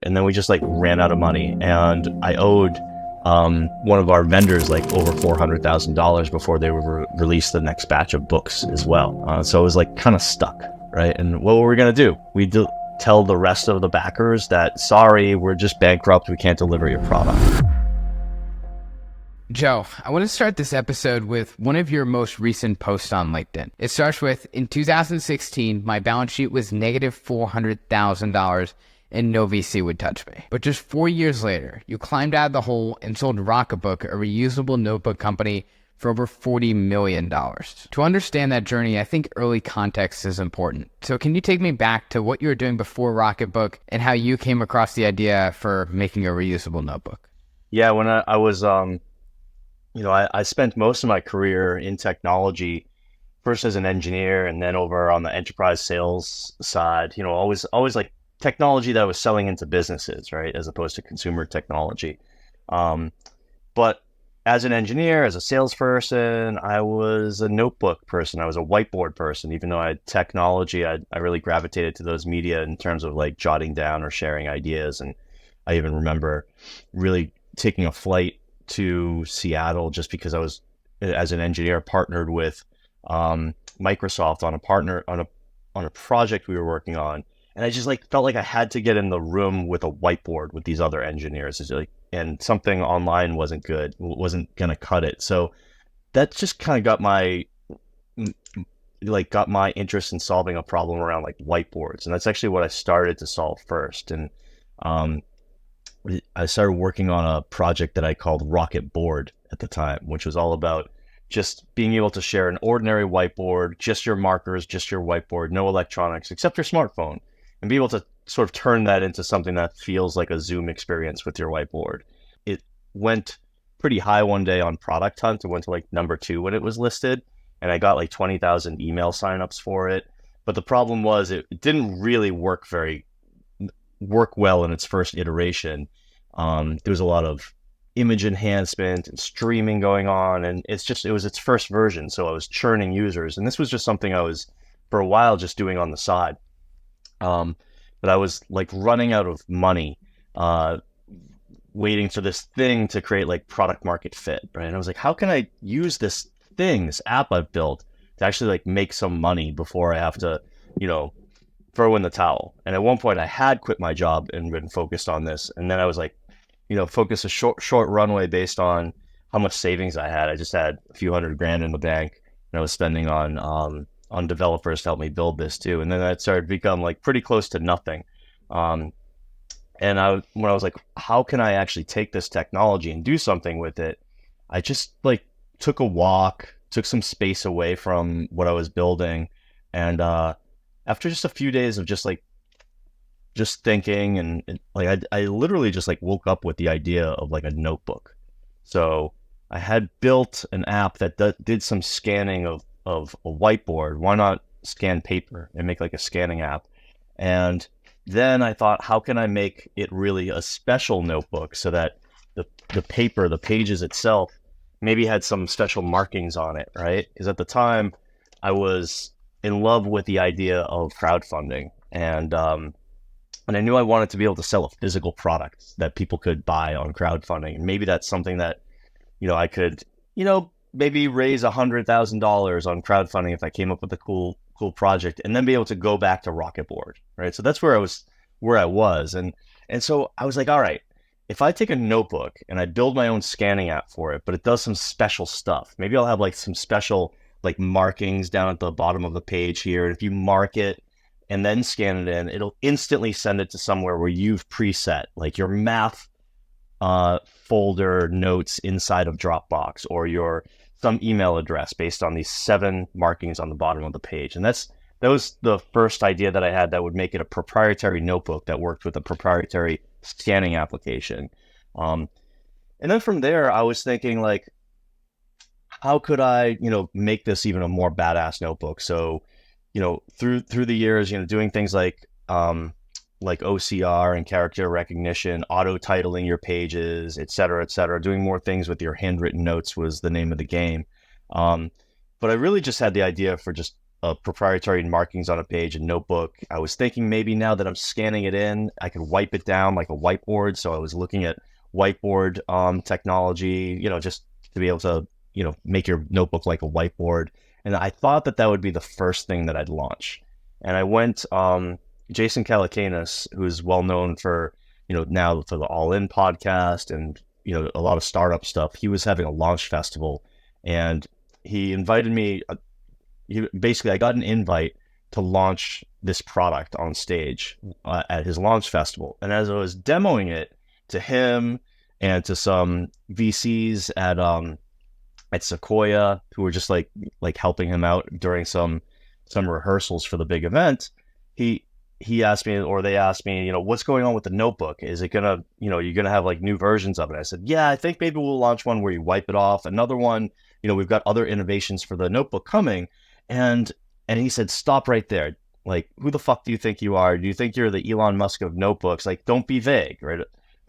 And then we just like ran out of money, and I owed one of our vendors like over $400,000 before they were released the next batch of books as well. So it was like kind of stuck, right? And what were we gonna do? Tell the rest of the backers that, sorry, we're just bankrupt, we can't deliver your product. Joe, I want to start this episode with one of your most recent posts on LinkedIn. It starts with, in 2016, my balance sheet was negative $400,000 and no VC would touch me. But just 4 years later, you climbed out of the hole and sold Rocketbook, a reusable notebook company, for over $40 million. To understand that journey, I think early context is important. So can you take me back to what you were doing before Rocketbook and how you came across the idea for making a reusable notebook? Yeah, when I was, I spent most of my career in technology, first as an engineer and then over on the enterprise sales side, always like technology that I was selling into businesses, right, as opposed to consumer technology. But as an engineer, as a salesperson, I was a notebook person. I was a whiteboard person. Even though I had technology, I really gravitated to those media in terms of like jotting down or sharing ideas. And I even remember really taking a flight to Seattle just because I was, as an engineer, partnered with Microsoft on a project we were working on. And I just like felt like I had to get in the room with a whiteboard with these other engineers. And something online wasn't good, wasn't gonna cut it. So that just kind of got my interest in solving a problem around like whiteboards. And that's actually what I started to solve first. And I started working on a project that I called Rocketboard at the time, which was all about just being able to share an ordinary whiteboard, just your markers, just your whiteboard, no electronics except your smartphone, and be able to sort of turn that into something that feels like a Zoom experience with your whiteboard. It went pretty high one day on Product Hunt. It went to like number 2 when it was listed, and I got like 20,000 email signups for it. But the problem was it didn't really work well in its first iteration. There was a lot of image enhancement and streaming going on, and it was its first version, so I was churning users, and this was just something I was for a while just doing on the side. But I was like running out of money, waiting for this thing to create like product market fit, right? And I was like, how can I use this app I've built to actually like make some money before I have to, throw in the towel? And at one point I had quit my job and been focused on this. And then I was like, focus a short runway based on how much savings I had. I just had a few $100,000 in the bank, and I was spending on developers to help me build this too. And then that started to become like pretty close to nothing. When I was like, how can I actually take this technology and do something with it? I just like took a walk, took some space away from what I was building. And after just a few days of just thinking and like, I literally just like woke up with the idea of like a notebook. So I had built an app that did some scanning of a whiteboard. Why not scan paper and make like a scanning app? And then I thought, how can I make it really a special notebook so that the paper, the pages itself, maybe had some special markings on it, right? Because at the time I was in love with the idea of crowdfunding, and I knew I wanted to be able to sell a physical product that people could buy on crowdfunding. And maybe that's something that, I could, maybe raise $100,000 on crowdfunding if I came up with a cool project, and then be able to go back to Rocketboard, right? So that's where I was. And so I was like, all right, if I take a notebook and I build my own scanning app for it, but it does some special stuff, maybe I'll have like some special like markings down at the bottom of the page here. And if you mark it and then scan it in, it'll instantly send it to somewhere where you've preset like your math folder notes inside of Dropbox, or some email address based on these 7 markings on the bottom of the page. And that was the first idea that I had that would make it a proprietary notebook that worked with a proprietary scanning application. And then from there, I was thinking like, how could I, make this even a more badass notebook? So, through the years, doing things like OCR and character recognition, auto titling your pages, et cetera, doing more things with your handwritten notes was the name of the game. But I really just had the idea for just proprietary markings on a page in Notebook. I was thinking maybe now that I'm scanning it in, I could wipe it down like a whiteboard. So I was looking at whiteboard technology, just to be able to, make your notebook like a whiteboard. And I thought that that would be the first thing that I'd launch. And I went, Jason Calacanis, who's well known for, now for the All In podcast and, a lot of startup stuff. He was having a launch festival and he invited me. Basically, I got an invite to launch this product on stage at his launch festival. And as I was demoing it to him and to some VCs at Sequoia who were just like helping him out during some rehearsals for the big event, he asked me, or they asked me, what's going on with the notebook? Is it gonna, you're gonna have like new versions of it? I said, yeah, I think maybe we'll launch one where you wipe it off. Another one, we've got other innovations for the notebook coming. And he said, stop right there. Like, who the fuck do you think you are? Do you think you're the Elon Musk of notebooks? Like, don't be vague, right?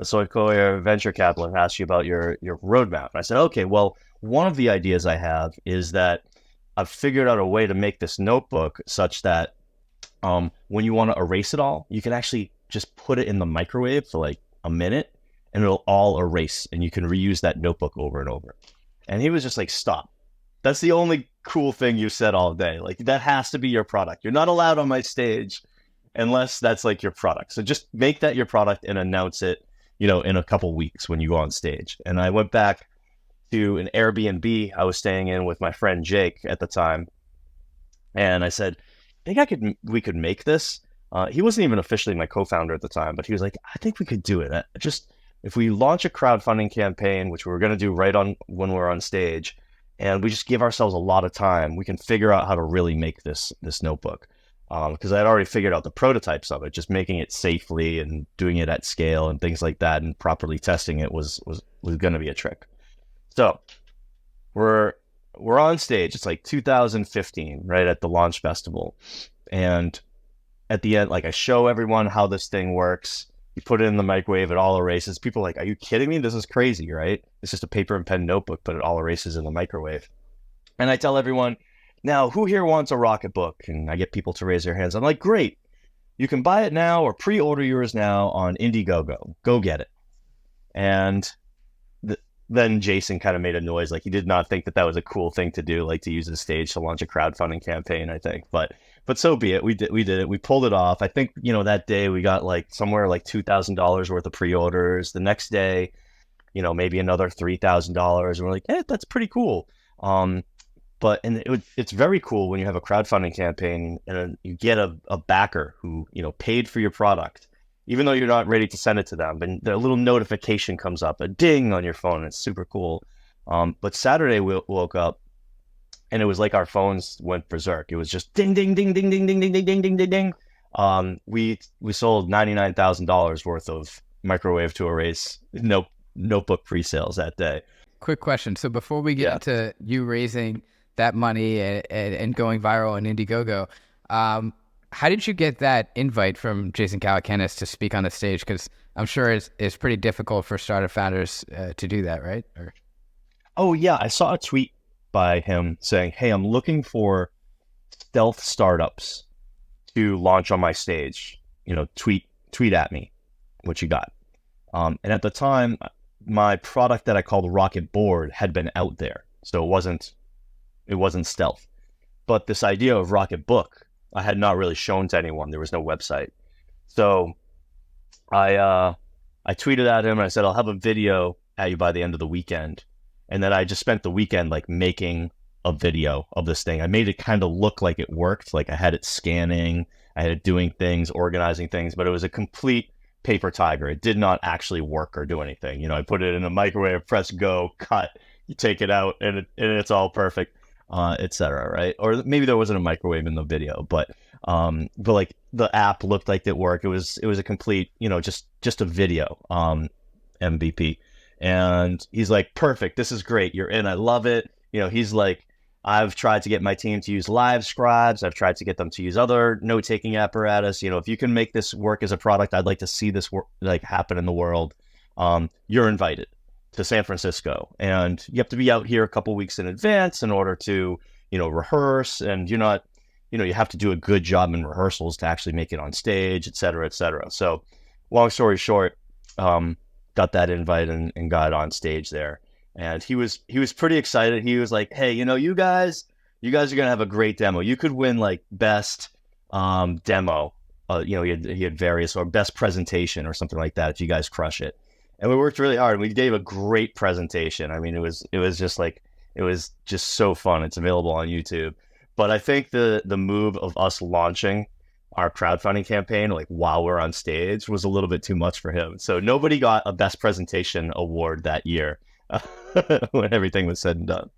So a venture capitalist asked you about your roadmap. And I said, okay, well, one of the ideas I have is that I've figured out a way to make this notebook such that when you want to erase it all, you can actually just put it in the microwave for like a minute and it'll all erase and you can reuse that notebook over and over. And he was just like, stop. That's the only cool thing you said all day. Like, that has to be your product. You're not allowed on my stage unless that's like your product. So just make that your product and announce it, in a couple weeks when you go on stage. And I went back to an Airbnb I was staying in with my friend Jake at the time. And I said, I think we could make this. He wasn't even officially my co-founder at the time, but he was like, I think we could do it. If we launch a crowdfunding campaign, which we were going to do right on when we're on stage, and we just give ourselves a lot of time, we can figure out how to really make this notebook. Because I had already figured out the prototypes of it, just making it safely and doing it at scale and things like that, and properly testing it was going to be a trick. So we're on stage. It's like 2015, right at the launch festival, and at the end, like, I show everyone how this thing works. You put it in the microwave, it all erases. People are like, are you kidding me? This is crazy, right? It's just a paper and pen notebook, but it all erases in the microwave. And I tell everyone, now, who here wants a Rocketbook? And I get people to raise their hands. I'm like, great. You can buy it now or pre-order yours now on Indiegogo. Go get it. And then Jason kind of made a noise. Like, he did not think that that was a cool thing to do, like to use the stage to launch a crowdfunding campaign, I think. But so be it. We did it. We pulled it off. I think, that day we got like somewhere like $2,000 worth of pre-orders. The next day, maybe another $3,000. And we're like, that's pretty cool. It's very cool when you have a crowdfunding campaign and you get a backer who, paid for your product, even though you're not ready to send it to them. But the little notification comes up, a ding on your phone. It's super cool. But Saturday we woke up and it was like our phones went berserk. It was just ding, ding, ding, ding, ding, ding, ding, ding, ding, ding, ding, ding. We sold $99,000 worth of microwave to erase notebook pre-sales that day. Quick question. So before we get into you raising that money and going viral on Indiegogo, how did you get that invite from Jason Calacanis to speak on the stage? Because I'm sure it's pretty difficult for startup founders to do that, right? Oh, yeah. I saw a tweet by him saying, hey, I'm looking for stealth startups to launch on my stage. Tweet at me what you got. And at the time, my product that I called Rocket Board had been out there. So it wasn't stealth. But this idea of Rocketbook, I had not really shown to anyone. There was no website. So I tweeted at him and I said, I'll have a video at you by the end of the weekend. And then I just spent the weekend like making a video of this thing. I made it kind of look like it worked. Like I had it scanning, I had it doing things, organizing things, but it was a complete paper tiger. It did not actually work or do anything. I put it in a microwave, press go, cut, you take it out and it's all perfect. Etc. Right? Or maybe there wasn't a microwave in the video, but like the app looked like it worked. It was a complete, just a video, MVP. And he's like, perfect. This is great. You're in. I love it. He's like, I've tried to get my team to use Live Scribes. I've tried to get them to use other note-taking apparatus. If you can make this work as a product, I'd like to see this work like happen in the world. You're invited to San Francisco, and you have to be out here a couple weeks in advance in order to, rehearse. And you're not you have to do a good job in rehearsals to actually make it on stage, et cetera, et cetera. So long story short, got that invite and got on stage there. And he was pretty excited. He was like, "Hey, you guys are gonna have a great demo. You could win like best demo. He had various, or best presentation or something like that if you guys crush it." And we worked really hard. We gave a great presentation. I mean, it was just so fun. It's available on YouTube. But I think the move of us launching our crowdfunding campaign like while we're on stage was a little bit too much for him. So nobody got a best presentation award that year when everything was said and done.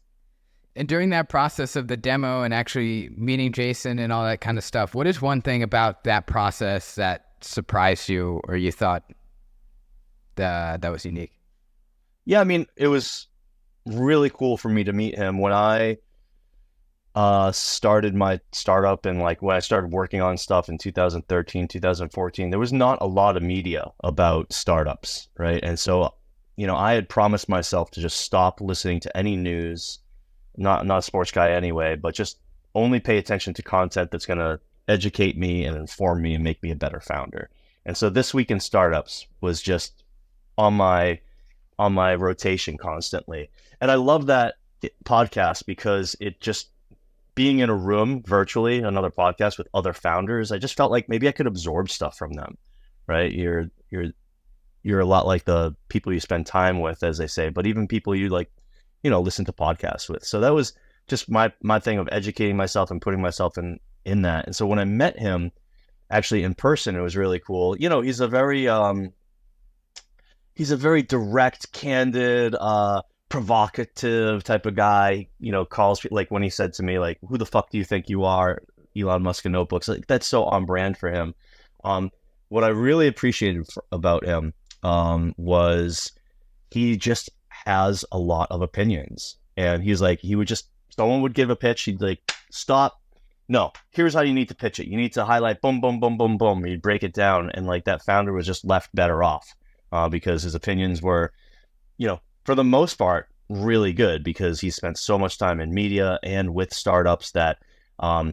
And during that process of the demo and actually meeting Jason and all that kind of stuff, what is one thing about that process that surprised you or you thought that was unique? Yeah, I mean, it was really cool for me to meet him when I started my startup, and like when I started working on stuff in 2013, 2014. There was not a lot of media about startups, right? And so, I had promised myself to just stop listening to any news, not a sports guy anyway, but just only pay attention to content that's going to educate me and inform me and make me a better founder. And so This Week in Startups was just on my rotation constantly. And I love that podcast because it just, being in a room virtually, another podcast with other founders, I just felt like maybe I could absorb stuff from them, right? You're a lot like the people you spend time with, as they say, but even people you like, listen to podcasts with. So that was just my thing of educating myself and putting myself in that. And so when I met him actually in person, it was really cool. He's a very direct, candid, provocative type of guy. Calls, like when he said to me, like, "Who the fuck do you think you are, Elon Musk and notebooks?" Like, that's so on brand for him. What I really appreciated about him was he just has a lot of opinions, and he's like, someone would give a pitch, he'd like, "Stop, no, here's how you need to pitch it. You need to highlight boom, boom, boom, boom, boom." He'd break it down, and like that founder was just left better off because his opinions were, for the most part, really good, because he spent so much time in media and with startups that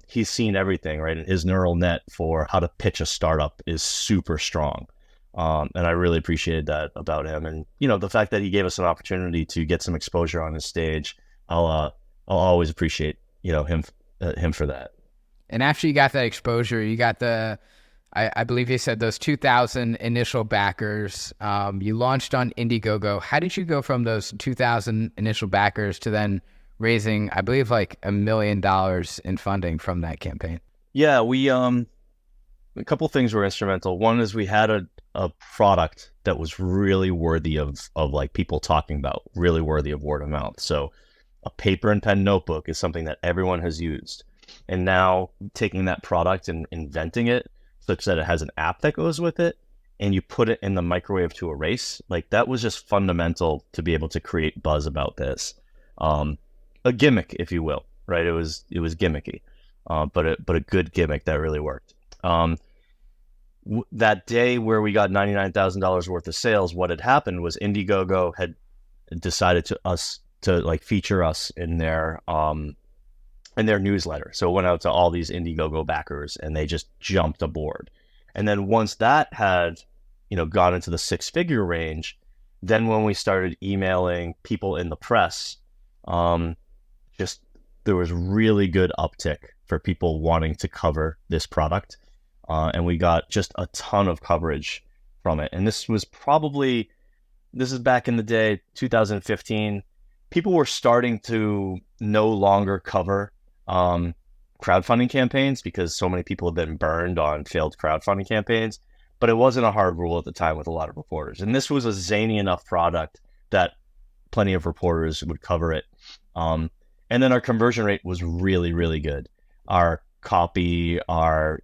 he's seen everything, right? And his neural net for how to pitch a startup is super strong. And I really appreciated that about him. And, the fact that he gave us an opportunity to get some exposure on his stage, I'll always appreciate, him for that. And after you got that exposure, you got I believe you said those 2,000 initial backers. You launched on Indiegogo. How did you go from those 2,000 initial backers to then raising, I believe, like $1 million in funding from that campaign? Yeah, we a couple things were instrumental. One is we had a product that was really worthy of like people talking about, really worthy of word of mouth. So a paper and pen notebook is something that everyone has used. And now taking that product and inventing it such that it has an app that goes with it, and you put it in the microwave to erase, like that was just fundamental to be able to create buzz about this. A gimmick, if you will, right? It was gimmicky, but a good gimmick that really worked. That day where we got $99,000 worth of sales, what had happened was Indiegogo had decided to like feature us in their newsletter. So it went out to all these Indiegogo backers, and they just jumped aboard. And then once that had, gone into the 6-figure range, then when we started emailing people in the press, just there was really good uptick for people wanting to cover this product. And we got just a ton of coverage from it. And this is back in the day, 2015. People were starting to no longer cover crowdfunding campaigns because so many people have been burned on failed crowdfunding campaigns, but it wasn't a hard rule at the time with a lot of reporters. And this was a zany enough product that plenty of reporters would cover it. And then our conversion rate was really, really good. Our copy, our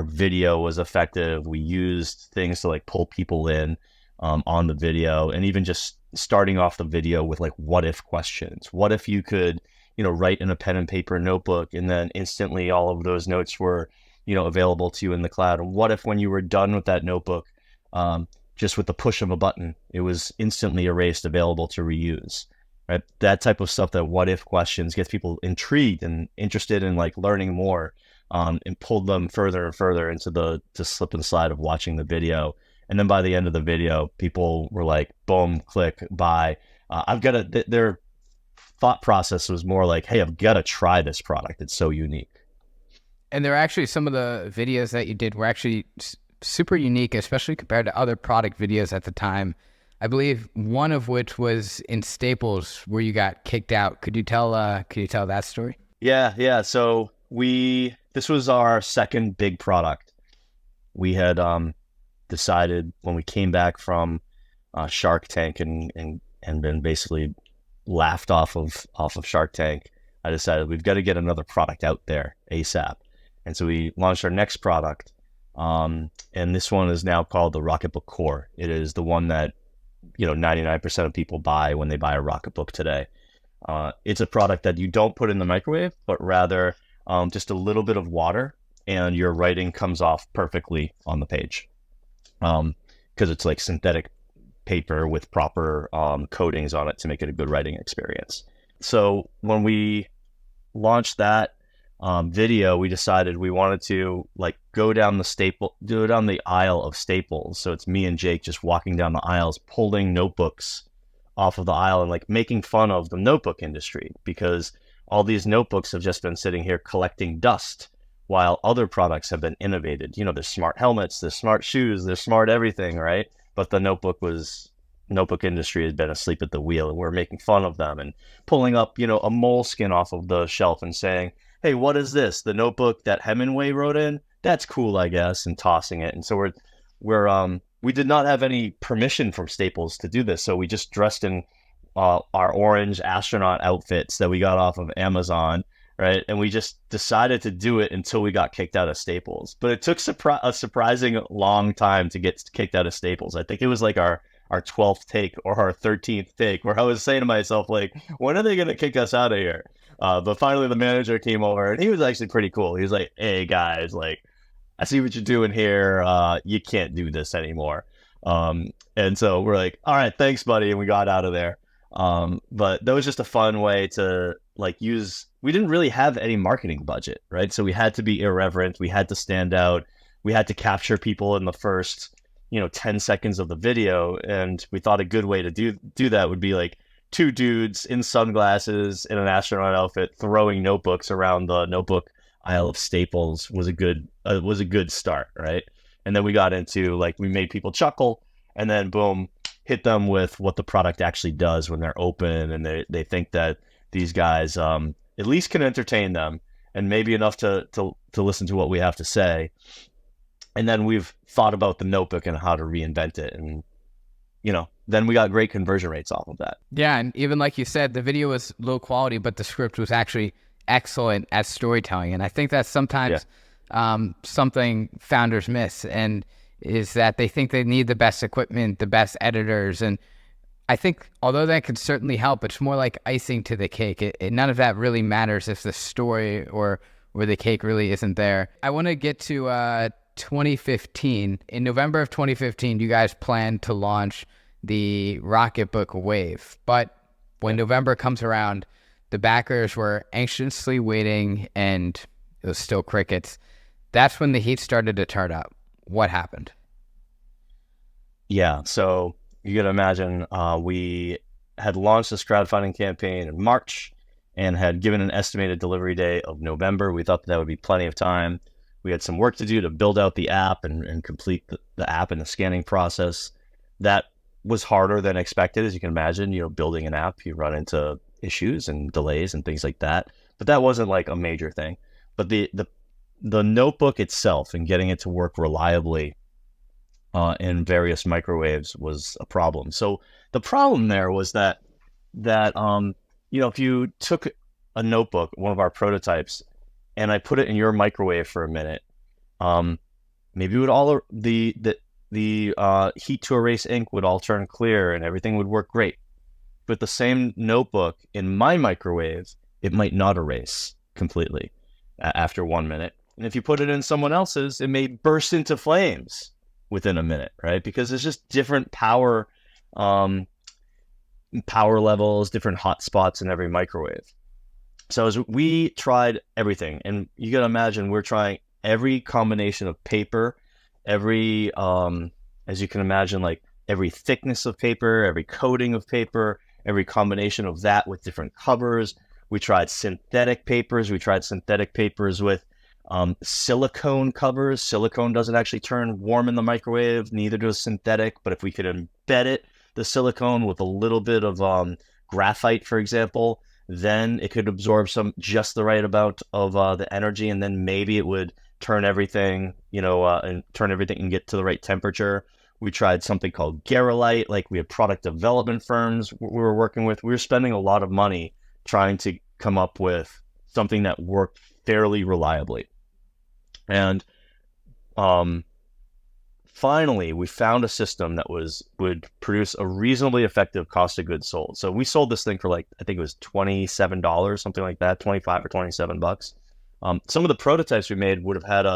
video was effective. We used things to like pull people in on the video, and even just starting off the video with like what if questions. What if you could write in a pen and paper notebook, and then instantly all of those notes were, available to you in the cloud? And what if when you were done with that notebook, just with the push of a button, it was instantly erased, available to reuse? right? That type of stuff, that what if questions, gets people intrigued and interested in like learning more, and pulled them further and further into the slip and slide of watching the video. And then by the end of the video, people were like, boom, click, buy. I've got to, their thought process was more like, hey, I've got to try this product. It's so unique. And there are actually some of the videos that you did were actually super unique, especially compared to other product videos at the time. I believe one of which was in Staples where you got kicked out. Could you tell that story? Yeah. So this was our second big product. We had decided when we came back from Shark Tank and been basically laughed off of Shark Tank. I decided we've got to get another product out there ASAP. And so we launched our next product. And this one is now called the Rocketbook Core. It is the one that 99% of people buy when they buy a Rocketbook today. It's a product that you don't put in the microwave, but rather just a little bit of water, and your writing comes off perfectly on the page. Because it's like synthetic paper with proper coatings on it to make it a good writing experience. So when we launched that video, we decided we wanted to like go down the aisle of Staples. So it's me and Jake just walking down the aisles, pulling notebooks off of the aisle and like making fun of the notebook industry, because all these notebooks have just been sitting here collecting dust while other products have been innovated. There's smart helmets, there's smart shoes, there's smart everything, right? But the notebook industry has been asleep at the wheel, and we're making fun of them and pulling up, a moleskin off of the shelf and saying, hey, what is this? The notebook that Hemingway wrote in? That's cool, I guess, and tossing it. And so we did not have any permission from Staples to do this. So we just dressed in our orange astronaut outfits that we got off of Amazon, right? And we just decided to do it until we got kicked out of Staples. But it took a surprising long time to get kicked out of Staples. I think it was like our 12th take or our 13th take, where I was saying to myself, like, when are they going to kick us out of here? But finally the manager came over, and he was actually pretty cool. He was like, hey guys, like, I see what you're doing here. You can't do this anymore. And so we're like, all right, thanks buddy. And we got out of there. But that was just a fun way to like we didn't really have any marketing budget, right? So we had to be irreverent. We had to stand out. We had to capture people in the first 10 seconds of the video. And we thought a good way to do that would be like two dudes in sunglasses in an astronaut outfit throwing notebooks around the notebook aisle of Staples was a good start, right? And then we got into like, we made people chuckle, and then boom, hit them with what the product actually does when they're open, and they think that these guys at least can entertain them, and maybe enough to listen to what we have to say. And then we've thought about the notebook and how to reinvent it. And, then we got great conversion rates off of that. Yeah. And even like you said, the video was low quality, but the script was actually excellent at storytelling. And I think that's sometimes something founders miss, and is that they think they need the best equipment, the best editors. And I think although that could certainly help, it's more like icing to the cake. None of that really matters if the story or the cake really isn't there. I want to get to 2015. In November of 2015, you guys planned to launch the Rocketbook Wave. But when November comes around, the backers were anxiously waiting, and it was still crickets. That's when the heat started to turn up. What happened? Yeah, so you got to imagine we had launched this crowdfunding campaign in March and had given an estimated delivery day of November. We thought that would be plenty of time. We had some work to do to build out the app and complete the app and the scanning process. That was harder than expected, as you can imagine. Building an app, you run into issues and delays and things like that. But that wasn't like a major thing. But the notebook itself and getting it to work reliably in various microwaves was a problem. So the problem there was that if you took a notebook, one of our prototypes, and I put it in your microwave for a minute, maybe it would all the heat to erase ink would all turn clear and everything would work great. But the same notebook in my microwave, it might not erase completely after 1 minute. And if you put it in someone else's, it may burst into flames within a minute, right? Because it's just different power power levels, different hot spots in every microwave. So as we tried everything, and you got to imagine we're trying every combination of paper, every as you can imagine, like every thickness of paper, every coating of paper, every combination of that with different covers. We tried synthetic papers. We tried synthetic papers with silicone covers. Silicone doesn't actually turn warm in the microwave, neither does synthetic. But if we could embed it, the silicone with a little bit of graphite, for example, then it could absorb just the right amount of the energy, and then maybe it would turn everything, and turn everything and get to the right temperature. We tried something called Garolite. Like, we had product development firms we were working with. We were spending a lot of money trying to come up with something that worked fairly reliably. And finally, we found a system that would produce a reasonably effective cost of goods sold. So we sold this thing for, like, I think it was $27, something like that, 25 or $27. Some of the prototypes we made would have had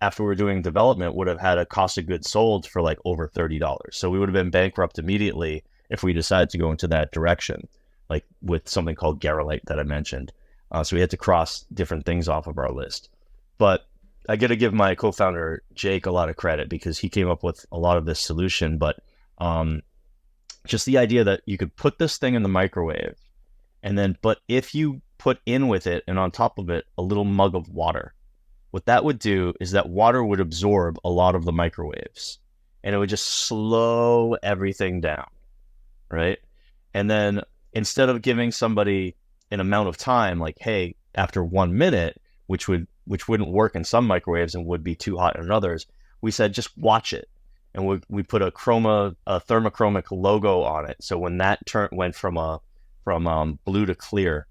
after we were doing development, would have had a cost of goods sold for like over $30. So we would have been bankrupt immediately if we decided to go into that direction, like with something called Garolite that I mentioned. So we had to cross different things off of our list. But I got to give my co-founder Jake a lot of credit, because he came up with a lot of this solution. But just the idea that you could put this thing in the microwave, but if you put in with it and on top of it a little mug of water, what that would do is that water would absorb a lot of the microwaves, and it would just slow everything down, right? And then instead of giving somebody an amount of time, like, hey, after 1 minute, which wouldn't work in some microwaves and would be too hot in others, we said just watch it, and we put a thermochromic logo on it. So when that went from blue to clear,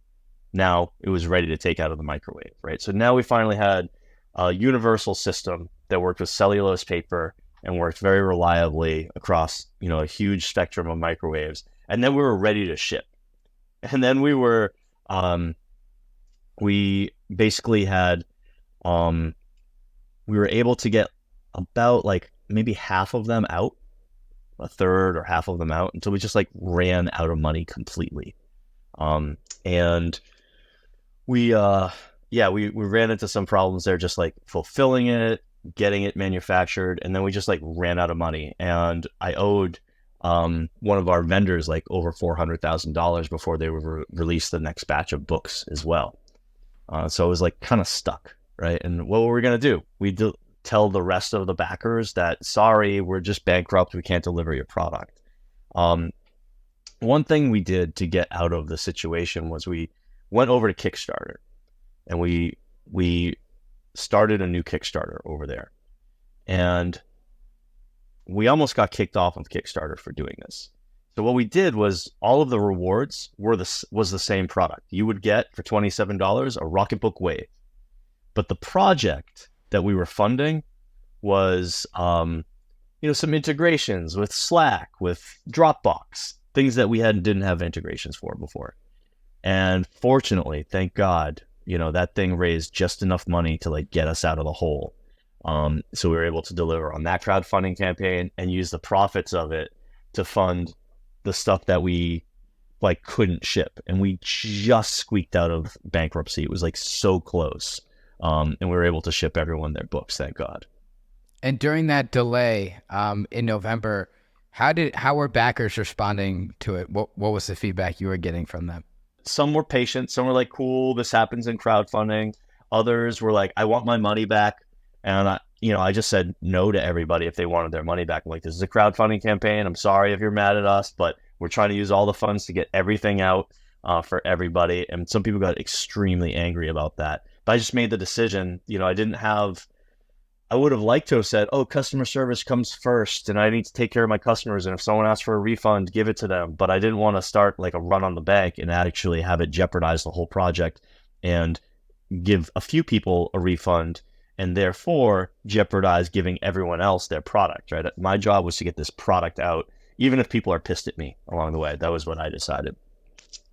now it was ready to take out of the microwave, right? So now we finally had a universal system that worked with cellulose paper and worked very reliably across, a huge spectrum of microwaves. And then we were ready to ship. And then we were basically had we were able to get about like maybe half of them out, a third or half of them out, until we just like ran out of money completely. And we ran into some problems there, just like fulfilling it, getting it manufactured, and then we just like ran out of money. And I owed one of our vendors like over $400,000 before they would release the next batch of books as well. So I was like kind of stuck, right? And what were we gonna do? We tell the rest of the backers that, sorry, we're just bankrupt, we can't deliver your product. One thing we did to get out of the situation was we went over to Kickstarter, and we started a new Kickstarter over there. And we almost got kicked off of Kickstarter for doing this. So what we did was, all of the rewards was the same product. You would get for $27 a Rocketbook Wave. But the project that we were funding was some integrations with Slack, with Dropbox, things that we didn't have integrations for before. And fortunately, thank God, that thing raised just enough money to like get us out of the hole. So we were able to deliver on that crowdfunding campaign and use the profits of it to fund the stuff that we like couldn't ship. And we just squeaked out of bankruptcy. It was like so close. And we were able to ship everyone their books, thank God. And during that delay in November, how were backers responding to it? What was the feedback you were getting from them? Some were patient. Some were like, cool, this happens in crowdfunding. Others were like, I want my money back. And I just said no to everybody if they wanted their money back. I'm like, this is a crowdfunding campaign. I'm sorry if you're mad at us, but we're trying to use all the funds to get everything out for everybody. And some people got extremely angry about that. But I just made the decision. I would have liked to have said, oh, customer service comes first, and I need to take care of my customers. And if someone asks for a refund, give it to them. But I didn't want to start like a run on the bank and actually have it jeopardize the whole project and give a few people a refund, and therefore jeopardize giving everyone else their product, right? My job was to get this product out, even if people are pissed at me along the way. That was what I decided.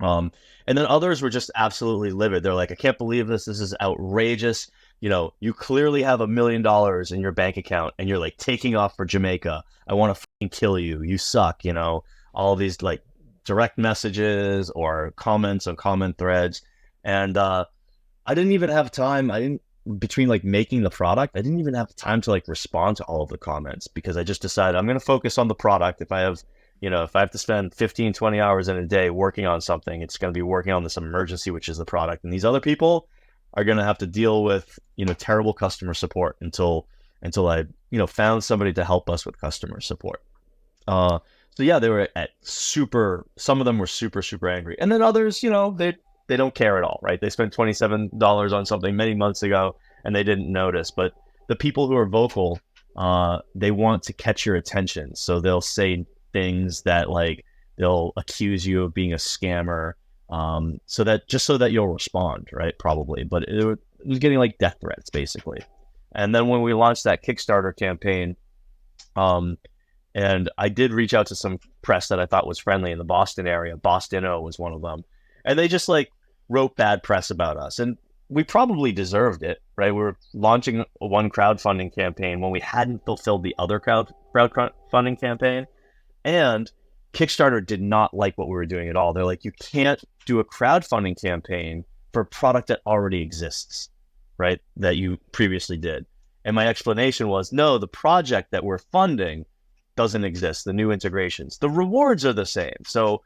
And then others were just absolutely livid. They're like, I can't believe this. This is outrageous. You clearly have $1 million in your bank account and you're like taking off for Jamaica. I want to fucking kill you. You suck. All these like direct messages or comments on comment threads. And I didn't even have time. I didn't between like making the product, I didn't even have time to like respond to all of the comments because I just decided I'm going to focus on the product. If I have, if I have to spend 15, 20 hours in a day working on something, it's going to be working on this emergency, which is the product. And these other people are going to have to deal with, terrible customer support until I, found somebody to help us with customer support. So yeah, they were some of them were super, super angry. And then others, they don't care at all, right? They spent $27 on something many months ago and they didn't notice. But the people who are vocal, they want to catch your attention. So they'll say things that like, they'll accuse you of being a scammer, so that you'll respond, right? Probably. But it was getting like death threats basically. And then when we launched that Kickstarter campaign, and I did reach out to some press that I thought was friendly in the Boston area. Boston-O was one of them. And they just like wrote bad press about us. And we probably deserved it, right? We were launching one crowdfunding campaign when we hadn't fulfilled the other crowdfunding campaign. And Kickstarter did not like what we were doing at all. They're like, you can't do a crowdfunding campaign for a product that already exists, right? That you previously did. And my explanation was, no, the project that we're funding doesn't exist. The new integrations, the rewards are the same. So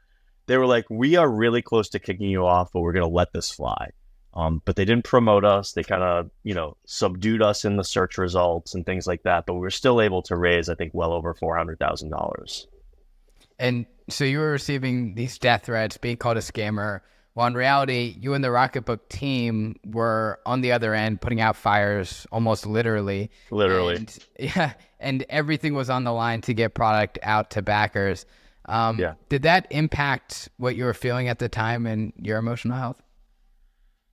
they were like, we are really close to kicking you off, but we're going to let this fly. But they didn't promote us. They kind of, subdued us in the search results and things like that. But we were still able to raise, I think, well over $400,000. And so you were receiving these death threats, being called a scammer, while in reality, you and the Rocketbook team were on the other end, putting out fires almost literally. Literally. And everything was on the line to get product out to backers. Did that impact what you were feeling at the time and your emotional health?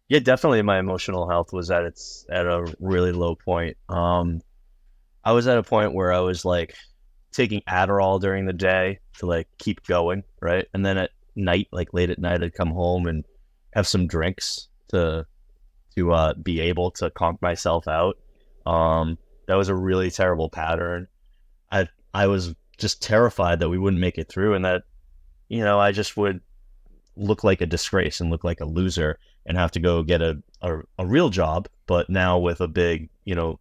Yeah, definitely. My emotional health was at a really low point. I was at a point where I was like taking Adderall during the day to like keep going, right? And then at night, like late at night, I'd come home and have some drinks to be able to calm myself out. That was a really terrible pattern. I was just terrified that we wouldn't make it through and that, I just would look like a disgrace and look like a loser and have to go get a real job, but now with a big,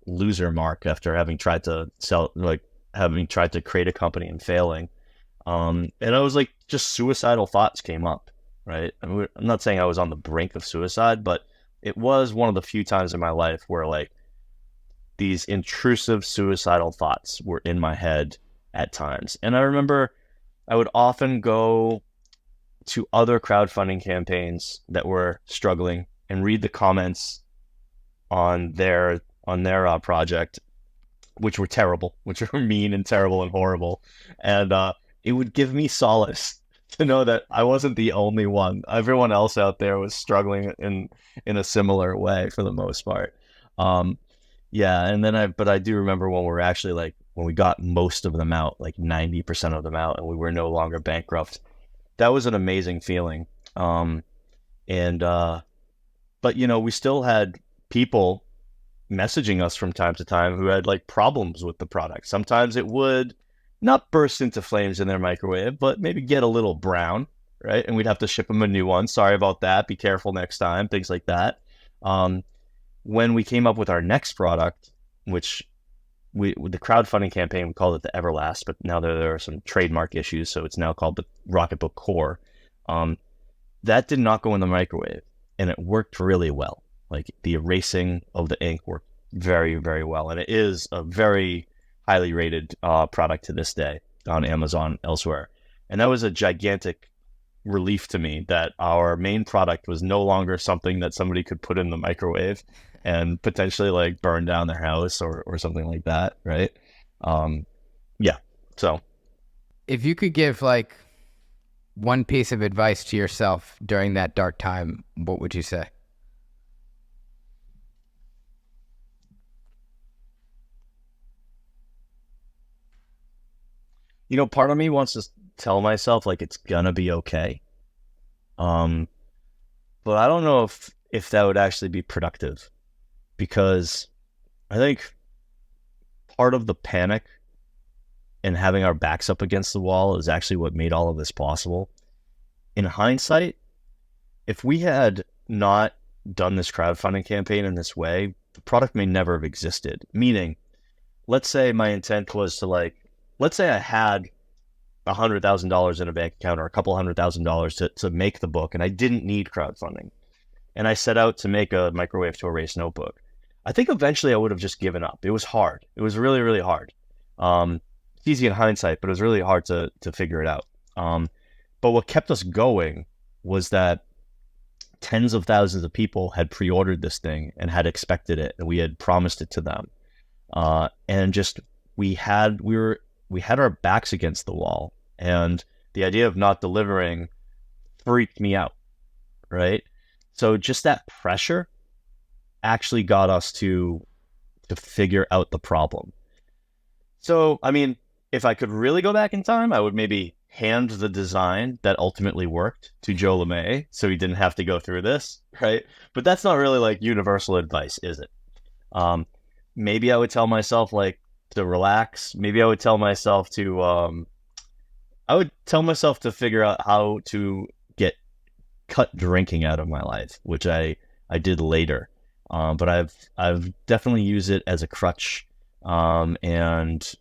loser mark after having tried to create a company and failing. And I was like, just suicidal thoughts came up, right? I mean, I'm not saying I was on the brink of suicide, but it was one of the few times in my life where like these intrusive suicidal thoughts were in my head at times. And I remember I would often go to other crowdfunding campaigns that were struggling and read the comments on their project, which were terrible, which were mean and terrible and horrible. And it would give me solace to know that I wasn't the only one. Everyone else out there was struggling in a similar way for the most part. And then I do remember when we got most of them out, like 90% of them out, and we were no longer bankrupt. That was an amazing feeling. But we still had people messaging us from time to time who had like problems with the product. Sometimes it would not burst into flames in their microwave, but maybe get a little brown, right? And we'd have to ship them a new one. Sorry about that. Be careful next time. Things like that. When we came up with our next product, which with the crowdfunding campaign, we called it the Everlast, but now there are some trademark issues, so it's now called the Rocketbook Core. That did not go in the microwave, and it worked really well. Like the erasing of the ink worked very, very well, and it is a very highly rated product to this day on Amazon, elsewhere. And that was a gigantic relief to me that our main product was no longer something that somebody could put in the microwave and potentially like burn down their house or something like that, right? So if you could give like one piece of advice to yourself during that dark time, what would you say? Part of me wants to tell myself like it's gonna be okay. But I don't know if that would actually be productive, because I think part of the panic and having our backs up against the wall is actually what made all of this possible. in hindsight, if we had not done this crowdfunding campaign in this way, the product may never have existed. Meaning, let's say my intent was to let's say I had $100,000 in a bank account or a couple $100,000 to make the book, and I didn't need crowdfunding. And I set out to make a microwave to erase notebook. I think eventually I would have just given up. It was hard. It was really, really hard. It's easy in hindsight, but it was really hard to figure it out. But what kept us going was that tens of thousands of people had pre-ordered this thing and had expected it, and we had promised it to them. And just we had our backs against the wall, and the idea of not delivering freaked me out, right? So just that pressure actually got us to figure out the problem. So, I mean, if I could really go back in time, I would maybe hand the design that ultimately worked to Joe Lemay so he didn't have to go through this, right? But that's not really like universal advice, is it? Maybe I would tell myself like to relax. Maybe I would tell myself to figure out how to cut drinking out of my life, which I did later. But I've definitely used it as a crutch, and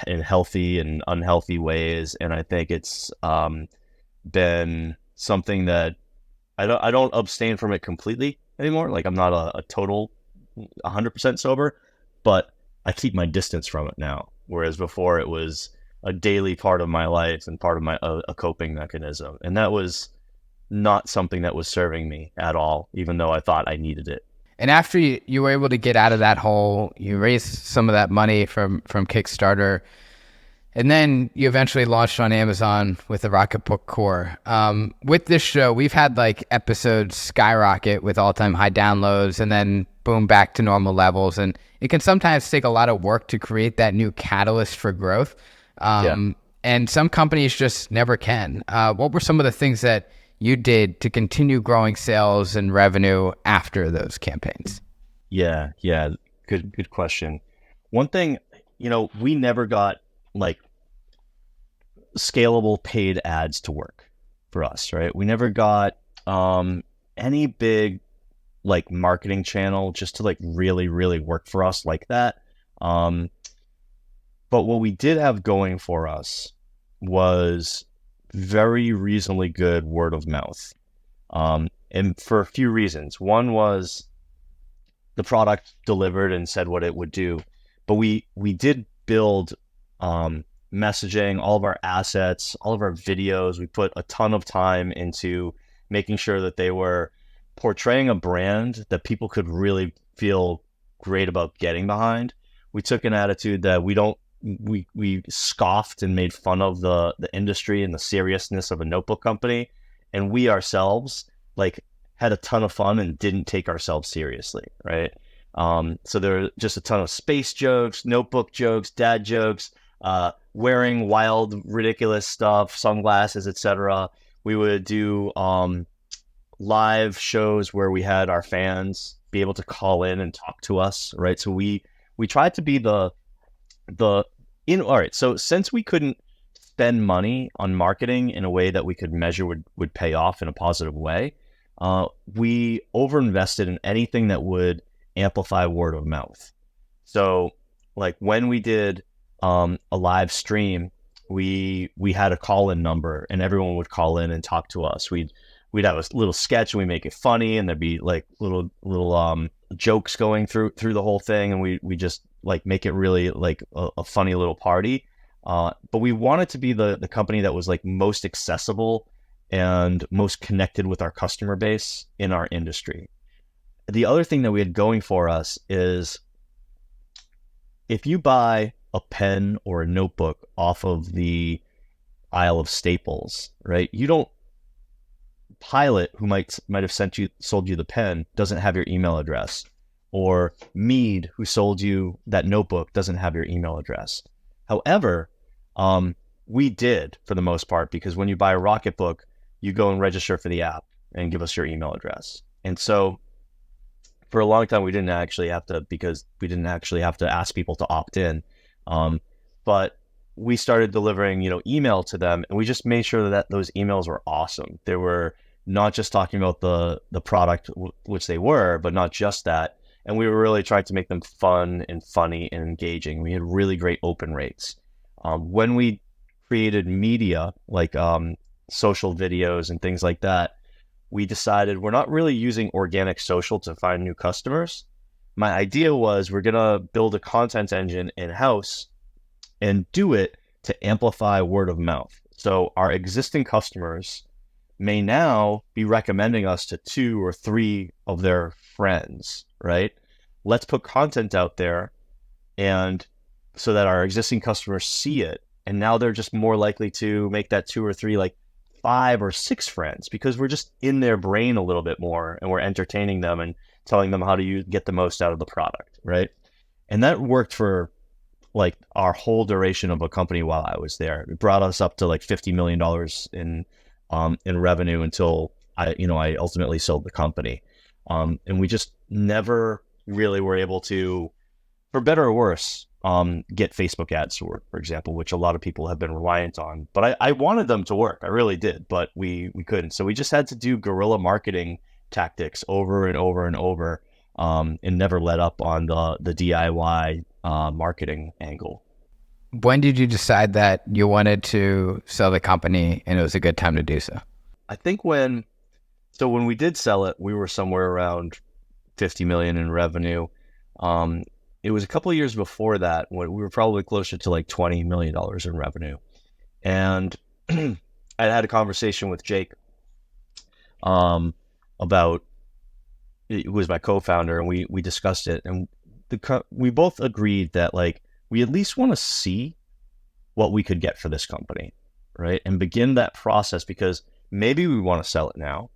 in healthy and unhealthy ways. And I think it's been something that I don't abstain from it completely anymore. Like I'm not a total 100% sober, but I keep my distance from it now. Whereas before it was a daily part of my life and part of my a coping mechanism. And that was not something that was serving me at all, even though I thought I needed it. And after you were able to get out of that hole, you raised some of that money from Kickstarter, and then you eventually launched on Amazon with the Rocketbook core. With this show, we've had like episodes skyrocket with all-time high downloads and then boom, back to normal levels. And it can sometimes take a lot of work to create that new catalyst for growth. And some companies just never can. What were some of the things that you did to continue growing sales and revenue after those campaigns? Yeah. Good question. One thing, we never got like scalable paid ads to work for us, right? We never got any big like marketing channel just to like really, really work for us like that. But what we did have going for us was very reasonably good word of mouth. And for a few reasons. One was the product delivered and said what it would do, but we did build messaging, all of our assets, all of our videos. We put a ton of time into making sure that they were portraying a brand that people could really feel great about getting behind. We took an attitude that we scoffed and made fun of the industry and the seriousness of a notebook company, and we ourselves like had a ton of fun and didn't take ourselves seriously, right? So there were just a ton of space jokes, notebook jokes, dad jokes, wearing wild, ridiculous stuff, sunglasses, etc. We would do live shows where we had our fans be able to call in and talk to us, right? So we tried to be all right. So since we couldn't spend money on marketing in a way that we could measure would pay off in a positive way, we overinvested in anything that would amplify word of mouth. So like when we did a live stream, we had a call-in number and everyone would call in and talk to us. We'd have a little sketch and we make it funny, and there'd be like little jokes going through the whole thing, and we just like make it really like a funny little party. But we wanted to be the company that was like most accessible and most connected with our customer base in our industry. The other thing that we had going for us is if you buy a pen or a notebook off of the aisle of Staples, right? You don't Pilot, who might have sold you the pen, doesn't have your email address, or Mead, who sold you that notebook, doesn't have your email address. However, we did for the most part, because when you buy a Rocketbook, you go and register for the app and give us your email address. And so for a long time, we didn't actually have to ask people to opt in. But we started delivering, email to them, and we just made sure that those emails were awesome. They were not just talking about the product, which they were, but not just that. And we were really trying to make them fun and funny and engaging. We had really great open rates. When we created media, like social videos and things like that, we decided we're not really using organic social to find new customers. My idea was we're going to build a content engine in-house and do it to amplify word of mouth. So our existing customers may now be recommending us to 2 or 3 of their friends, right? Let's put content out there, and so that our existing customers see it. And now they're just more likely to make that 2 or 3, like 5 or 6 friends, because we're just in their brain a little bit more, and we're entertaining them and telling them how to get the most out of the product, right? And that worked for like our whole duration of a company while I was there. It brought us up to like $50 million in revenue until I ultimately sold the company. And we just never really were able to, for better or worse, get Facebook ads to work, for example, which a lot of people have been reliant on. But I wanted them to work. I really did, but we couldn't. So we just had to do guerrilla marketing tactics over and over and over, and never let up on the DIY marketing angle. When did you decide that you wanted to sell the company and it was a good time to do so? I think when we did sell it, we were somewhere around 50 million in revenue. It was a couple of years before that when we were probably closer to like $20 million in revenue. And I had a conversation with Jake about, it was my co-founder, and we discussed it, and we both agreed that like we at least want to see what we could get for this company, right? And begin that process, because maybe we want to sell it now,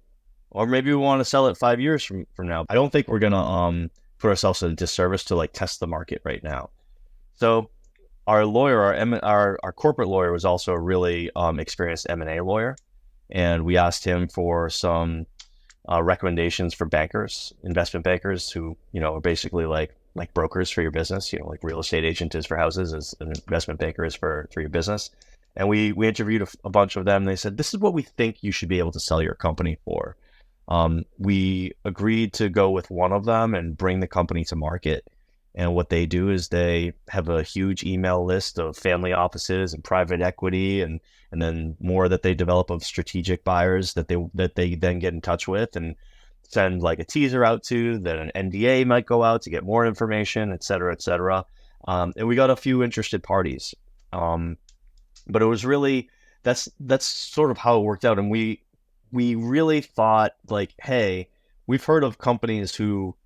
or maybe we want to sell it 5 years from now. I don't think we're gonna put ourselves in a disservice to like test the market right now. So our lawyer, our corporate lawyer, was also a really experienced M&A lawyer, and we asked him for some recommendations for bankers, investment bankers who are basically like brokers for your business. Like real estate agent is for houses, as an investment banker is for your business. And we interviewed a bunch of them. And they said, this is what we think you should be able to sell your company for. We agreed to go with one of them and bring the company to market. And what they do is they have a huge email list of family offices and private equity, and then more that they develop of strategic buyers that they then get in touch with and send like a teaser out to, that an NDA might go out to get more information, et cetera, et cetera. And we got a few interested parties. But it was really, that's sort of how it worked out. And we really thought like, hey, we've heard of companies who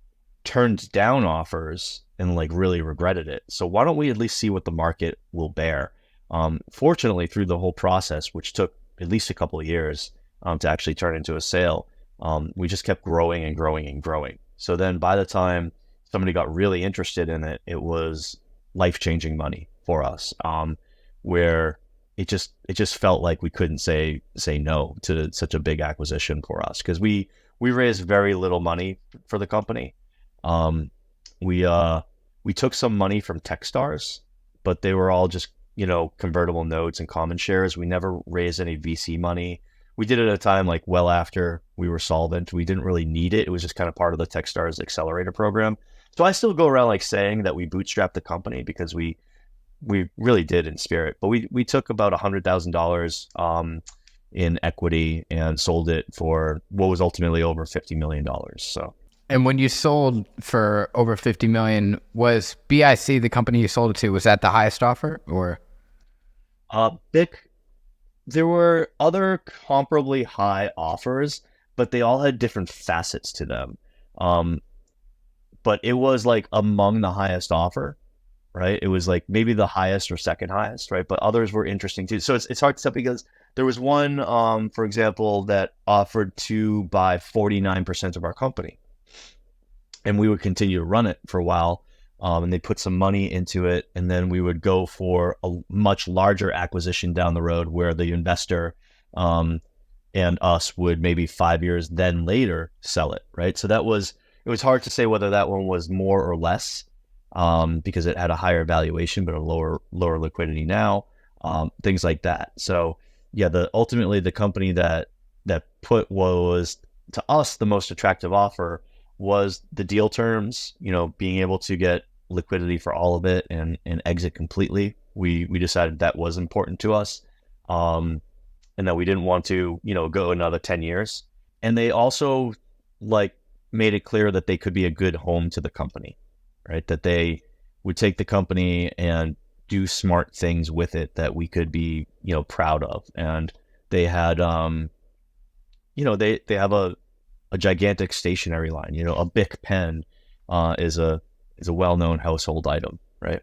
turned down offers and like really regretted it. So why don't we at least see what the market will bear? Fortunately, through the whole process, which took at least a couple of years to actually turn into a sale, we just kept growing and growing and growing. So then by the time somebody got really interested in it, it was life-changing money for us, where it just felt like we couldn't say no to such a big acquisition for us, because we raised very little money for the company. We took some money from Techstars, but they were all just convertible notes and common shares. We never raised any VC money. We did it at a time like well after we were solvent. We didn't really need it. It was just kind of part of the Techstars accelerator program. So I still go around like saying that we bootstrapped the company, because we really did in spirit. But we took about $100,000 in equity and sold it for what was ultimately over $50 million. So. And when you sold for over 50 million, was BIC, the company you sold it to, was that the highest offer, or? BIC, there were other comparably high offers, but they all had different facets to them. But it was like among the highest offer, right? It was like maybe the highest or second highest, right? But others were interesting too. So it's hard to say, because there was one, for example, that offered to buy 49% of our company, and we would continue to run it for a while. And they put some money into it, and then we would go for a much larger acquisition down the road, where the investor and us would maybe 5 years then later sell it, right? So it was hard to say whether that one was more or less, because it had a higher valuation but a lower liquidity now. things like that. So yeah, ultimately the company that put what was to us the most attractive offer was the deal terms, being able to get liquidity for all of it and exit completely. We decided that was important to us. And that we didn't want to, go another 10 years. And they also like made it clear that they could be a good home to the company, right? That they would take the company and do smart things with it that we could be, proud of. And they had, they have a gigantic stationery line, a Bic pen, is a well-known household item, right?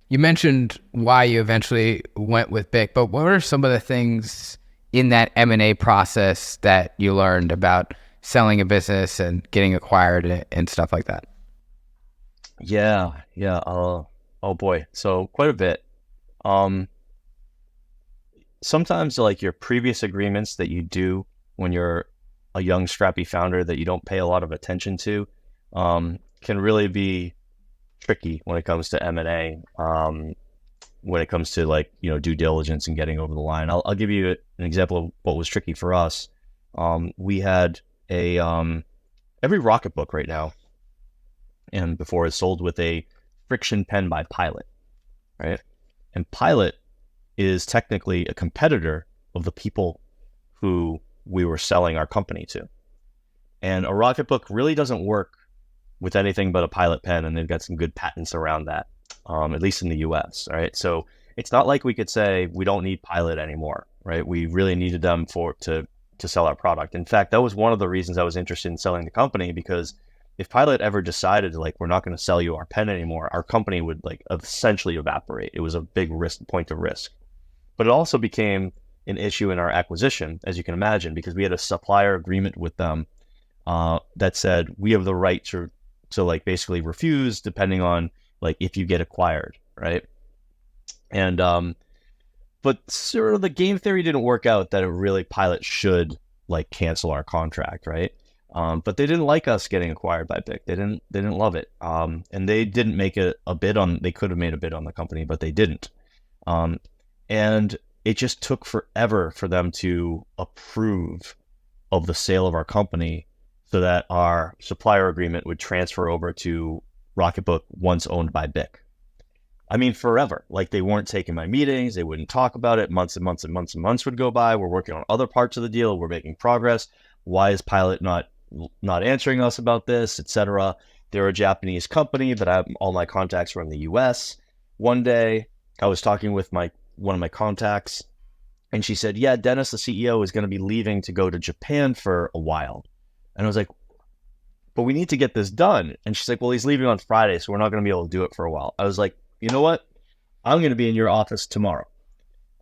You mentioned why you eventually went with Bic, but what are some of the things in that M&A process that you learned about selling a business and getting acquired and stuff like that? Yeah. Oh boy. So quite a bit. Sometimes like your previous agreements that you do when you're a young scrappy founder that you don't pay a lot of attention to, can really be tricky when it comes to M&A. When it comes to like, due diligence and getting over the line. I'll give you an example of what was tricky for us. We had every Rocketbook right now, and before is sold with a friction pen by Pilot, right? And Pilot is technically a competitor of the people who we were selling our company to. And a Rocketbook really doesn't work with anything but a Pilot pen, and they've got some good patents around that. At least in the US, right? So it's not like we could say we don't need Pilot anymore, right? We really needed them to sell our product. In fact, that was one of the reasons I was interested in selling the company, because if Pilot ever decided like we're not going to sell you our pen anymore, our company would like essentially evaporate. It was a big point of risk. But it also became an issue in our acquisition, as you can imagine, because we had a supplier agreement with them that said we have the right to like basically refuse depending on like if you get acquired, right? And but sort of the game theory didn't work out that it really Pilot should like cancel our contract, right? But they didn't like us getting acquired by Bic. They didn't love it. And they didn't make a bid on. They could have made a bid on the company, but they didn't. And it just took forever for them to approve of the sale of our company, so that our supplier agreement would transfer over to Rocketbook once owned by Bic. I mean, forever. Like they weren't taking my meetings. They wouldn't talk about it. Months and months and months and months would go by. We're working on other parts of the deal. We're making progress. Why is Pilot not answering us about this, etc.? They're a Japanese company, but all my contacts were in the US. One day I was talking with one of my contacts, and she said, yeah, Dennis, the CEO, is going to be leaving to go to Japan for a while. And I was like, but we need to get this done. And she's like, well, he's leaving on Friday, so we're not going to be able to do it for a while. I was like, you know what? I'm going to be in your office tomorrow.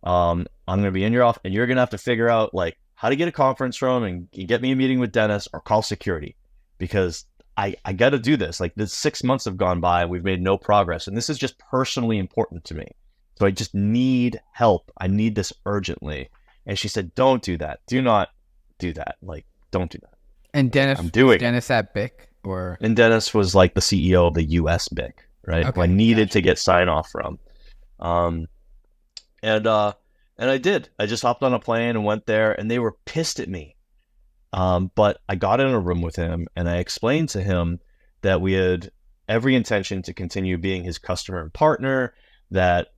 I'm going to be in your office, and you're going to have to figure out like how to get a conference room and get me a meeting with Dennis or call security, because I got to do this. Like this 6 months have gone by and we've made no progress. And this is just personally important to me. So I just need help. I need this urgently. And she said, don't do that. Do not do that. Like, don't do that. And Dennis, I'm doing Dennis at Bic, or? And Dennis was like the CEO of the US Bic, right? Okay, who I needed to get sign off from. And I did. I just hopped on a plane and went there, and they were pissed at me. But I got in a room with him and I explained to him that we had every intention to continue being his customer and partner, that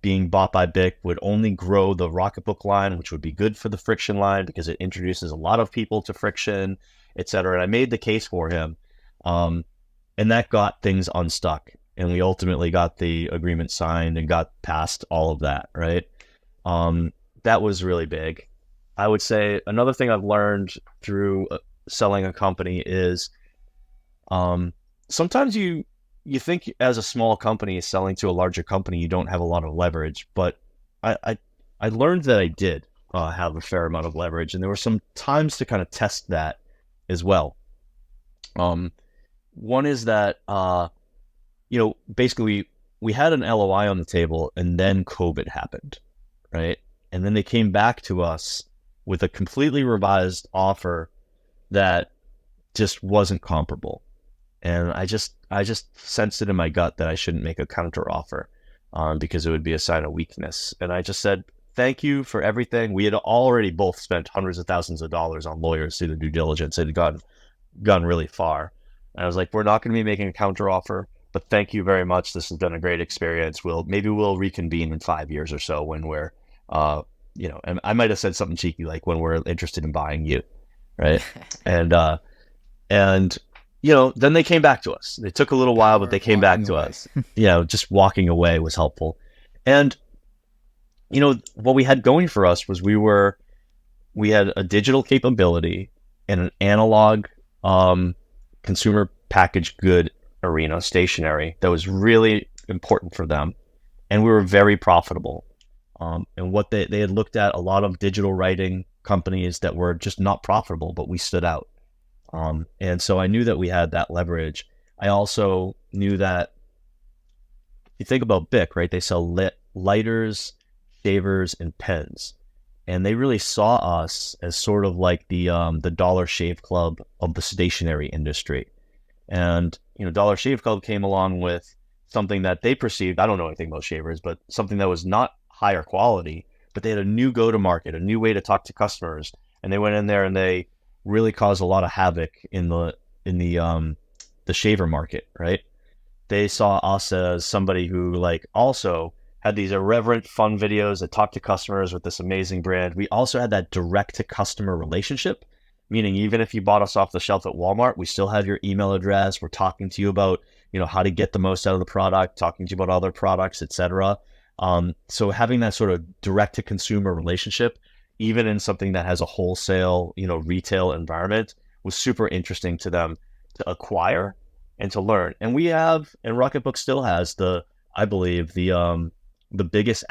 being bought by Bic would only grow the Rocketbook line, which would be good for the friction line because it introduces a lot of people to friction, etc. And I made the case for him. And that got things unstuck. And we ultimately got the agreement signed and got past all of that, right? That was really big. I would say another thing I've learned through selling a company is sometimes you think as a small company selling to a larger company, you don't have a lot of leverage, but I learned that I did have a fair amount of leverage, and there were some times to kind of test that as well. One is that, basically we had an LOI on the table and then COVID happened, right? And then they came back to us with a completely revised offer that just wasn't comparable. And I just sensed it in my gut that I shouldn't make a counter offer. because it would be a sign of weakness. And I just said, thank you for everything. We had already both spent hundreds of thousands of dollars on lawyers through the due diligence. It had gone really far. And I was like, we're not going to be making a counter offer, but thank you very much. This has been a great experience. Maybe we'll reconvene in 5 years or so when we're, and I might have said something cheeky like when we're interested in buying you, right? and then they came back to us. They took a little while, but they came back to us. Just walking away was helpful. And what we had going for us was we had a digital capability and an analog consumer packaged good arena, stationery, that was really important for them. And we were very profitable. And what they had looked at a lot of digital writing companies that were just not profitable, but we stood out. And so I knew that we had that leverage. I also knew that if you think about Bic, right, they sell lighters, shavers, and pens. And they really saw us as sort of like the Dollar Shave Club of the stationery industry. And, Dollar Shave Club came along with something that they perceived, I don't know anything about shavers, but something that was not higher quality, but they had a new go-to-market, a new way to talk to customers. And they went in there and they really caused a lot of havoc in the shaver market, right? They saw us as somebody who also had these irreverent, fun videos that talked to customers with this amazing brand. We also had that direct to customer relationship, meaning even if you bought us off the shelf at Walmart, we still have your email address. We're talking to you about, how to get the most out of the product, talking to you about other products, etc. So having that sort of direct to consumer relationship, even in something that has a wholesale, retail environment, was super interesting to them to acquire and to learn. And Rocketbook still has I believe, the biggest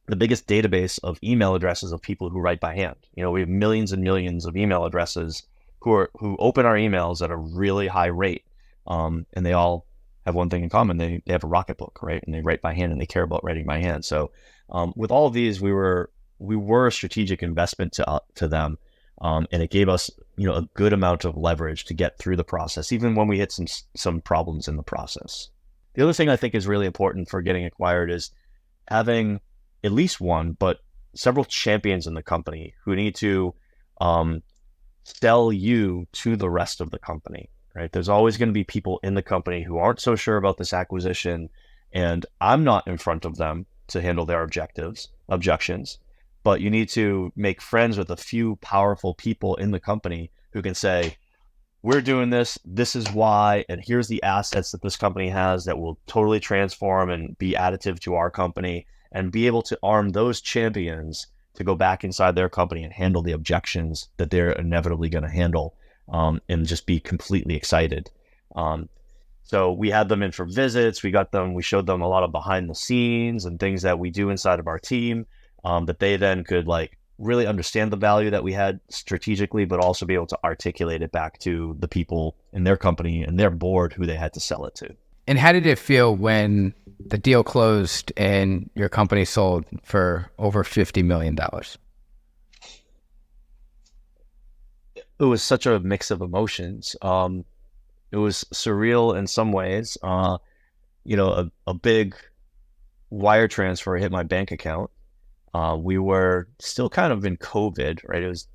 the biggest database of email addresses of people who write by hand. We have millions and millions of email addresses who open our emails at a really high rate. And they all have one thing in common. They have a Rocketbook, right? And they write by hand and they care about writing by hand. So with all of these, we were a strategic investment to them. And it gave us, a good amount of leverage to get through the process, even when we hit some problems in the process. The other thing I think is really important for getting acquired is having at least one, but several champions in the company who need to sell you to the rest of the company, right? There's always going to be people in the company who aren't so sure about this acquisition, and I'm not in front of them to handle their objections, but you need to make friends with a few powerful people in the company who can say, we're doing this is why, and here's the assets that this company has that will totally transform and be additive to our company, and be able to arm those champions to go back inside their company and handle the objections that they're inevitably going to handle, and just be completely excited. So we had them in for visits. We showed them a lot of behind the scenes and things that we do inside of our team, that they then could really understand the value that we had strategically, but also be able to articulate it back to the people in their company and their board who they had to sell it to. And how did it feel when the deal closed and your company sold for over $50 million? It was such a mix of emotions. It was surreal in some ways. A big wire transfer hit my bank account. We were still kind of in COVID, right? It was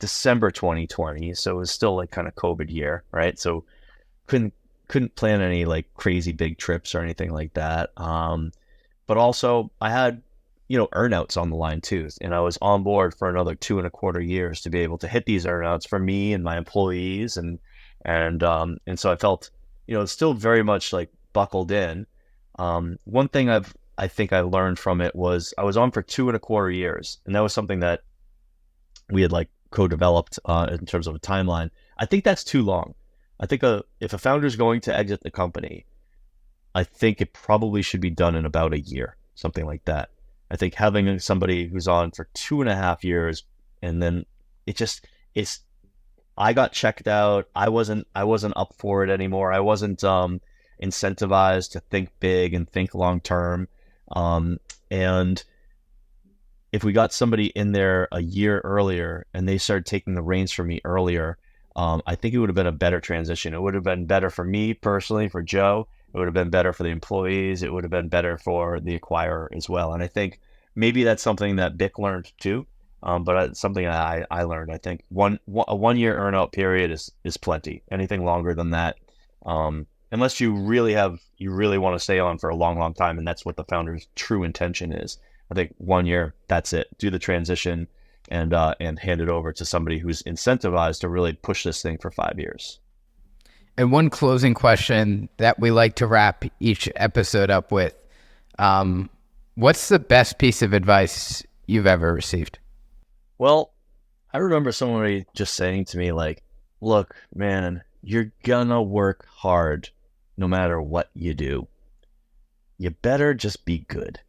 December 2020, so it was still kind of COVID year, right? So couldn't plan any crazy big trips or anything like that. But also I had, earnouts on the line too. And I was on board for another 2.25 years to be able to hit these earnouts for me and my employees. And so I felt, still very much buckled in. One thing I think I learned from it was I was on for 2.25 years. And that was something that we had co-developed in terms of a timeline. I think that's too long. I think if a founder is going to exit the company, I think it probably should be done in about a year, something like that. I think having somebody who's on for 2.5 years, and then I got checked out. I wasn't up for it anymore. I wasn't incentivized to think big and think long term. And if we got somebody in there a year earlier and they started taking the reins from me earlier, I think it would have been a better transition. It would have been better for me personally, for Joe, It would have been better for the employees. It would have been better for the acquirer as well. And I think maybe that's something that Bick learned too. But it's something that I learned. I think a 1 year earnout period is plenty. Anything longer than that, unless you really want to stay on for a long, long time, and that's what the founder's true intention is. I think 1 year, that's it. Do the transition and hand it over to somebody who's incentivized to really push this thing for 5 years. And one closing question that we like to wrap each episode up with. What's the best piece of advice you've ever received? Well, I remember somebody just saying to me, like, look, man, you're gonna work hard no matter what you do. You better just be good.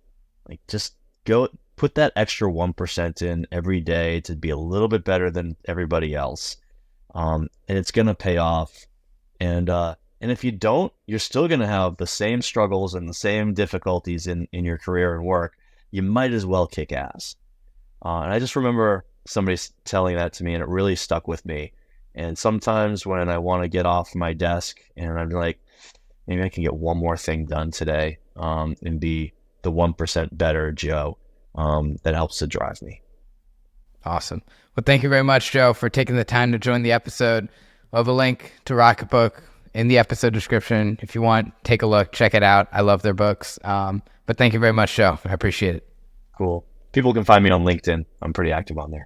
Like, just go put that extra 1% in every day to be a little bit better than everybody else. And it's gonna pay off. And if you don't, you're still gonna have the same struggles and the same difficulties in your career and work. You might as well kick ass. And I just remember somebody telling that to me, and it really stuck with me. And sometimes when I want to get off my desk and I'm like, maybe I can get one more thing done today, and be the 1% better Joe, that helps to drive me. Awesome. Well, thank you very much, Joe, for taking the time to join the episode. We'll have a link to Rocketbook in the episode description. If you want, take a look, check it out. I love their books. But thank you very much, Joe. I appreciate it. Cool. People can find me on LinkedIn. I'm pretty active on there.